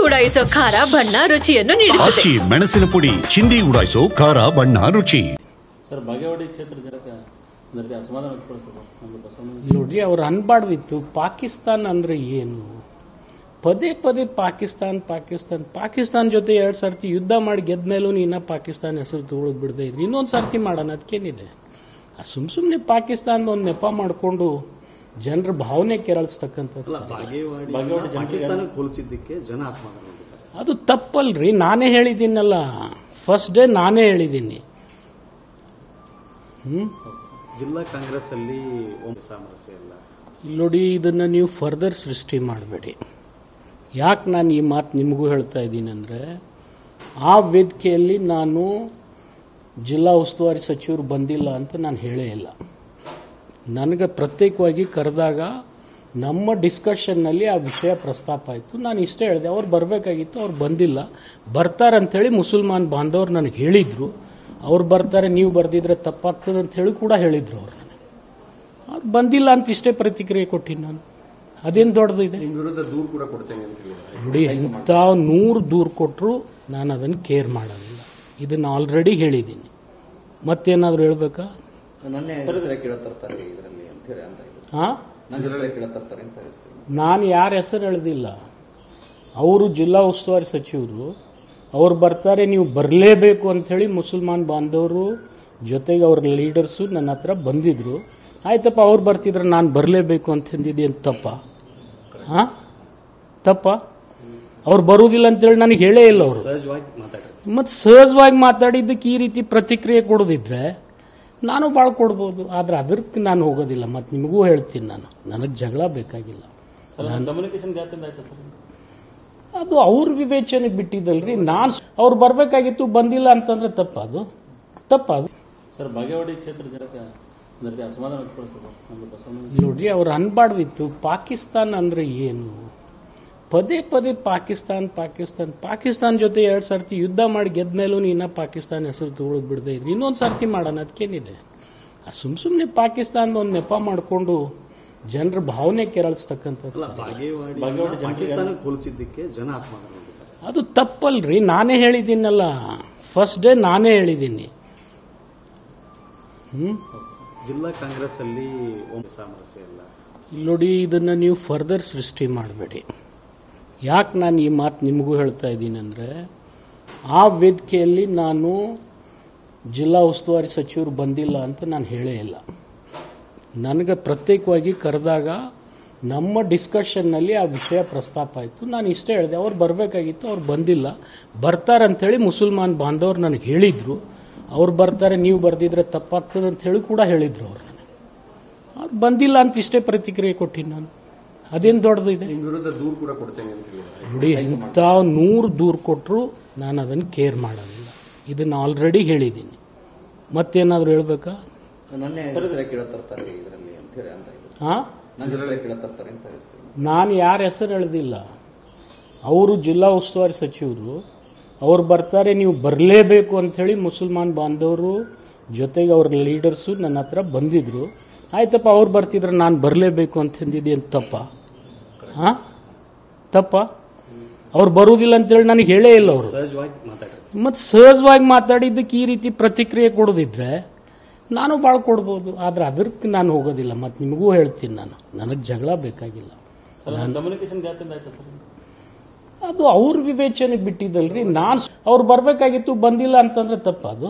ಉಡಾಯಿಸೋ ಖಾರ ಬಣ್ಣ ರುಚಿಯನ್ನು ನೀಡುತ್ತದೆ. ಮೆಣಸಿನ ಪುಡಿ ಚಿಂದಿ ಉಡಾಯಿಸೋ ಖಾರ ಬಣ್ಣ ರುಚಿ. ಸರ್ ಬಾಗೇವಾಡಿ ಕ್ಷೇತ್ರ ಜನಕ್ಕೆ ಅಸಮಾಧಾನ ನೋಡ್ರಿ, ಅವ್ರು ಅನ್ಬಾರ್ದಿತ್ತು ಪಾಕಿಸ್ತಾನ ಅಂದ್ರೆ ಏನು. ಪದೇ ಪದೇ ಪಾಕಿಸ್ತಾನ ಜೊತೆ 2 ಸರ್ತಿ ಯುದ್ಧ ಮಾಡಿ ಗೆದ್ದ ಮೇಲೂ ಇನ್ನ ಪಾಕಿಸ್ತಾನ ಹೆಸರು ತಗೊಳ್ಳೋದು ಬಿಡದೆ ಇದ್ರಿ. ಇನ್ನೊಂದು ಸರ್ತಿ ಮಾಡೋಣ, ಅದಕ್ಕೇನಿದೆ. ಸುಮ್ಮನೆ ಪಾಕಿಸ್ತಾನದ ಒಂದು ನೆಪ ಮಾಡಿಕೊಂಡು ಜನರ ಭಾವನೆ ಕೆರಳಿಸ್ತಕ್ಕಂಥದ್ದು ಅದು ತಪ್ಪಲ್ರಿ. ನಾನೇ ಹೇಳಿದ್ದೀನಲ್ಲ, ಫಸ್ಟ್ ಡೇ ನಾನೇ ಹೇಳಿದ್ದೀನಿ. ಜಿಲ್ಲಾ ಕಾಂಗ್ರೆಸ್ ಅಲ್ಲಿ ಸಾಮರಸ್ಯ ಇಲ್ಲ. ನೋಡಿ, ಇದನ್ನ ನೀವು ಫರ್ದರ್ ಸೃಷ್ಟಿ ಮಾಡಬೇಡಿ. ಯಾಕೆ ನಾನು ಈ ಮಾತು ನಿಮಗೂ ಹೇಳ್ತಾ ಇದ್ದೀನಿ ಅಂದರೆ, ಆ ವೇದಿಕೆಯಲ್ಲಿ ನಾನು ಜಿಲ್ಲಾ ಉಸ್ತುವಾರಿ ಸಚಿವರು ಬಂದಿಲ್ಲ ಅಂತ ನಾನು ಹೇಳೇ ಇಲ್ಲ. ನನಗೆ ಪ್ರತ್ಯೇಕವಾಗಿ ಕರೆದಾಗ ನಮ್ಮ ಡಿಸ್ಕಷನ್ನಲ್ಲಿ ಆ ವಿಷಯ ಪ್ರಸ್ತಾಪ ಆಯಿತು. ನಾನು ಇಷ್ಟೇ ಹೇಳಿದೆ, ಅವ್ರು ಬರಬೇಕಾಗಿತ್ತು, ಅವ್ರು ಬಂದಿಲ್ಲ. ಬರ್ತಾರಂಥೇಳಿ ಮುಸಲ್ಮಾನ್ ಬಾಂಧವರು ನನಗೆ ಹೇಳಿದರು. ಅವ್ರು ಬರ್ತಾರೆ, ನೀವು ಬರ್ದಿದ್ರೆ ತಪ್ಪಾಗ್ತದೆ ಅಂತ ಹೇಳಿ ಕೂಡ ಹೇಳಿದ್ರು ಅವ್ರು. ಅದು ಬಂದಿಲ್ಲ ಅಂತ ಇಷ್ಟೇ ಪ್ರತಿಕ್ರಿಯೆ ಕೊಟ್ಟಿನಿ ನಾನು. ಅದೇನು ದೊಡ್ಡದಿದೆ? ನೋಡಿ, ಇಂಥ 100 ದೂರು ಕೊಟ್ಟರು ನಾನು ಅದನ್ನು ಕೇರ್ ಮಾಡೋದಿಲ್ಲ. ಇದನ್ನು ಆಲ್ರೆಡಿ ಹೇಳಿದ್ದೀನಿ. ಮತ್ತೇನಾದರೂ ಹೇಳ್ಬೇಕಾ? ನಾನು ಯಾರ ಹೆಸರು ಹೇಳ್ದಿಲ್ಲ. ಅವರು ಜಿಲ್ಲಾ ಉಸ್ತುವಾರಿ ಸಚಿವರು, ಅವ್ರು ಬರ್ತಾರೆ, ನೀವು ಬರಲೇಬೇಕು ಅಂಥೇಳಿ ಮುಸಲ್ಮಾನ್ ಬಾಂಧವರು ಜೊತೆಗೆ ಅವ್ರ ಲೀಡರ್ಸು ನನ್ನ ಹತ್ರ ಬಂದಿದ್ರು. ಆಯ್ತಪ್ಪ, ಅವ್ರು ಬರ್ತಿದ್ರೆ ನಾನು ಬರಲೇಬೇಕು ಅಂತಂದಿದ್ದೇನು ತಪ್ಪ? ಅವ್ರು ಬರುವುದಿಲ್ಲ ಅಂತೇಳಿ ನನಗೆ ಹೇಳೇ ಇಲ್ಲ ಅವರು. ಮತ್ತು ಸಹಜವಾಗಿ ಮಾತಾಡಿದ್ದಕ್ಕೆ ಈ ರೀತಿ ಪ್ರತಿಕ್ರಿಯೆ ಕೊಡೋದಿದ್ರೆ ನಾನು ಭಾಳ ಕೊಡ್ಬೋದು. ಆದ್ರೆ ಅದಕ್ಕೆ ನಾನು ಹೋಗೋದಿಲ್ಲ. ಮತ್ತು ನಿಮಗೂ ಹೇಳ್ತೀನಿ, ನನಗೆ ಜಗಳ ಬೇಕಾಗಿಲ್ಲ. ಅದು ಅವ್ರ ವಿವೇಚನೆಗೆ ಬಿಟ್ಟಿದ್ದಲ್ರಿ. ನಾನು ಅವ್ರು ಬರಬೇಕಾಗಿತ್ತು, ಬಂದಿಲ್ಲ ಅಂತಂದ್ರೆ ತಪ್ಪದು. ಸರ್ ಬಾಗೇವಾಡಿ ಕ್ಷೇತ್ರ ಜನಕ್ಕೆ ಅಸಮಾಧಾನ ನೋಡ್ರಿ, ಅವ್ರು ಅನ್ಬಾರ್ದಿತ್ತು ಪಾಕಿಸ್ತಾನ ಅಂದ್ರೆ ಏನು. ಪದೇ ಪಾಕಿಸ್ತಾನ ಜೊತೆ 2 ಸರ್ತಿ ಯುದ್ಧ ಮಾಡಿ ಗೆದ್ದ ಮೇಲೂ ಇನ್ನ ಪಾಕಿಸ್ತಾನ ಹೆಸರು ತಗೊಳ್ಳೋದು ಬಿಡದೆ ಇದ್ರಿ. ಇನ್ನೊಂದು ಸರ್ತಿ ಮಾಡೋಣ, ಅದಕ್ಕೇನಿದೆ. ಸುಮ್ಮನೆ ಪಾಕಿಸ್ತಾನದ ಒಂದು ನೆಪ ಮಾಡಿಕೊಂಡು ಜನರ ಭಾವನೆ ಕೆರಳಿಸ್ತಕ್ಕಂಥದ್ದು ಅದು ತಪ್ಪಲ್ರಿ. ನಾನೇ ಹೇಳಿದ್ದೀನಲ್ಲ, ಫಸ್ಟ್ ಡೇ ನಾನೇ ಹೇಳಿದ್ದೀನಿ. ಜಿಲ್ಲಾ ಕಾಂಗ್ರೆಸ್ ಅಲ್ಲಿ ಸಾಮರಸ್ಯ ಇಲ್ಲ. ನೋಡಿ, ಇದನ್ನ ನೀವು ಫರ್ದರ್ ಸೃಷ್ಟಿ ಮಾಡಬೇಡಿ. ಯಾಕೆ ನಾನು ಈ ಮಾತು ನಿಮಗೂ ಹೇಳ್ತಾ ಇದ್ದೀನಿ ಅಂದರೆ, ಆ ವೇದಿಕೆಯಲ್ಲಿ ನಾನು ಜಿಲ್ಲಾ ಉಸ್ತುವಾರಿ ಸಚಿವರು ಬಂದಿಲ್ಲ ಅಂತ ನಾನು ಹೇಳೇ ಇಲ್ಲ. ನನಗೆ ಪ್ರತ್ಯೇಕವಾಗಿ ಕರೆದಾಗ ನಮ್ಮ ಡಿಸ್ಕಷನ್ನಲ್ಲಿ ಆ ವಿಷಯ ಪ್ರಸ್ತಾಪ ಆಯಿತು. ನಾನು ಇಷ್ಟೇ ಹೇಳಿದೆ, ಅವ್ರು ಬರಬೇಕಾಗಿತ್ತು, ಅವ್ರು ಬಂದಿಲ್ಲ. ಬರ್ತಾರಂಥೇಳಿ ಮುಸಲ್ಮಾನ್ ಬಾಂಧವರು ನನಗೆ ಹೇಳಿದರು. ಅವ್ರು ಬರ್ತಾರೆ, ನೀವು ಬರ್ದಿದ್ರೆ ತಪ್ಪಾಗ್ತದೆ ಅಂತ ಹೇಳಿ ಕೂಡ ಹೇಳಿದ್ರು ಅವ್ರು. ಅದು ಬಂದಿಲ್ಲ ಅಂತ ಇಷ್ಟೇ ಪ್ರತಿಕ್ರಿಯೆ ಕೊಟ್ಟಿನಿ ನಾನು. ಅದೇನು ದೊಡ್ಡದಿದೆ? ನೋಡಿ, ಇಂಥ 100 ದೂರು ಕೊಟ್ಟರು ನಾನು ಅದನ್ನು ಕೇರ್ ಮಾಡೋದಿಲ್ಲ. ಇದನ್ನು ಆಲ್ರೆಡಿ ಹೇಳಿದ್ದೀನಿ. ಮತ್ತೇನಾದರೂ ಹೇಳ್ಬೇಕಾ? ನಾನು ಯಾರ ಹೆಸರು ಹೇಳ್ದಿಲ್ಲ. ಅವರು ಜಿಲ್ಲಾ ಉಸ್ತುವಾರಿ ಸಚಿವರು, ಅವ್ರು ಬರ್ತಾರೆ, ನೀವು ಬರಲೇಬೇಕು ಅಂಥೇಳಿ ಮುಸಲ್ಮಾನ್ ಬಾಂಧವರು ಜೊತೆಗೆ ಅವ್ರ ಲೀಡರ್ಸು ನನ್ನ ಹತ್ರ ಬಂದಿದ್ರು. ಆಯ್ತಪ್ಪ, ಅವ್ರು ಬರ್ತಿದ್ರೆ ನಾನು ಬರಲೇಬೇಕು ಅಂತಂದಿದ್ದೇನು ತಪ್ಪ? ಅವ್ರು ಬರುವುದಿಲ್ಲ ಅಂತೇಳಿ ನನಗೆ ಹೇಳೇ ಇಲ್ಲ ಅವರು. ಮತ್ತು ಸಹಜವಾಗಿ ಮಾತಾಡಿದ್ದಕ್ಕೆ ಈ ರೀತಿ ಪ್ರತಿಕ್ರಿಯೆ ಕೊಡೋದಿದ್ರೆ ನಾನು ಭಾಳ ಕೊಡ್ಬೋದು. ಆದ್ರೆ ಅದಕ್ಕೆ ನಾನು ಹೋಗೋದಿಲ್ಲ. ಮತ್ತು ನಿಮಗೂ ಹೇಳ್ತೀನಿ, ನನಗೆ ಜಗಳ ಬೇಕಾಗಿಲ್ಲ. ಅದು ಅವ್ರ ವಿವೇಚನೆಗೆ ಬಿಟ್ಟಿದ್ದಲ್ರಿ. ನಾನು ಅವ್ರು ಬರಬೇಕಾಗಿತ್ತು, ಬಂದಿಲ್ಲ ಅಂತಂದ್ರೆ ತಪ್ಪದು.